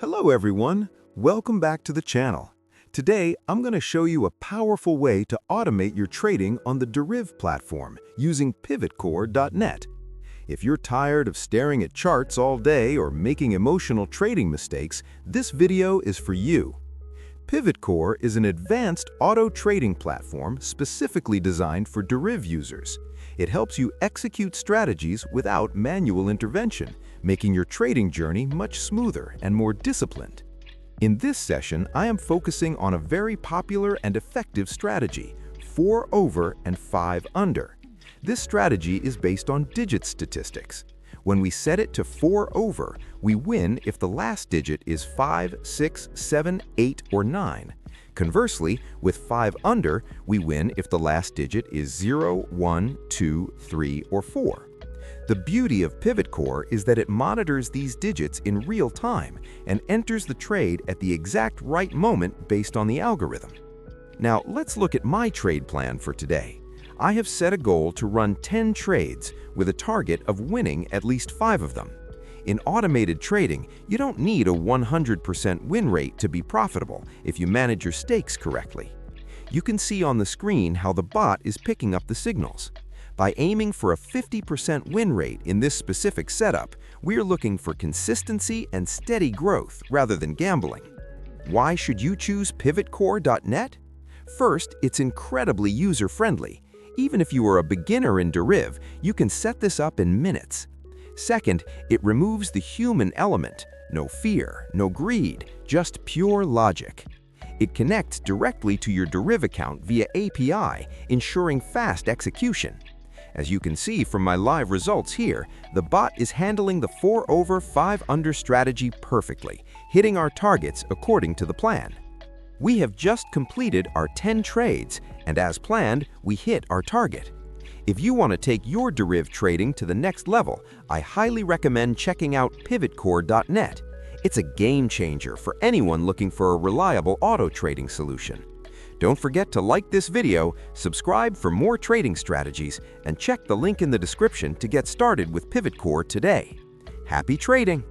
Hello everyone, welcome back to the channel. Today, I'm going to show you a powerful way to automate your trading on the Deriv platform using PivotCore.net. If you're tired of staring at charts all day or making emotional trading mistakes, this video is for you. PivotCore is an advanced auto trading platform specifically designed for Deriv users. It helps you execute strategies without manual intervention, making your trading journey much smoother and more disciplined. In this session, I am focusing on a very popular and effective strategy, 4 over and 5 under. This strategy is based on digit statistics. When we set it to 4 over, we win if the last digit is 5, 6, 7, 8, or 9. Conversely, with 5 under, we win if the last digit is 0, 1, 2, 3, or 4. The beauty of PivotCore is that it monitors these digits in real time and enters the trade at the exact right moment based on the algorithm. Now, let's look at my trade plan for today. I have set a goal to run 10 trades with a target of winning at least 5 of them. In automated trading, you don't need a 100% win rate to be profitable if you manage your stakes correctly. You can see on the screen how the bot is picking up the signals. By aiming for a 50% win rate in this specific setup, we are looking for consistency and steady growth rather than gambling. Why should you choose PivotCore.net? First, it's incredibly user-friendly. Even if you are a beginner in Deriv, you can set this up in minutes. Second, it removes the human element. No fear, no greed, just pure logic. It connects directly to your Deriv account via API, ensuring fast execution. As you can see from my live results here, the bot is handling the 4 over 5 under strategy perfectly, hitting our targets according to the plan. We have just completed our 10 trades, and as planned, we hit our target. If you want to take your Deriv trading to the next level, I highly recommend checking out PivotCore.net. It's a game changer for anyone looking for a reliable auto trading solution. Don't forget to like this video, subscribe for more trading strategies, and check the link in the description to get started with PivotCore today. Happy trading!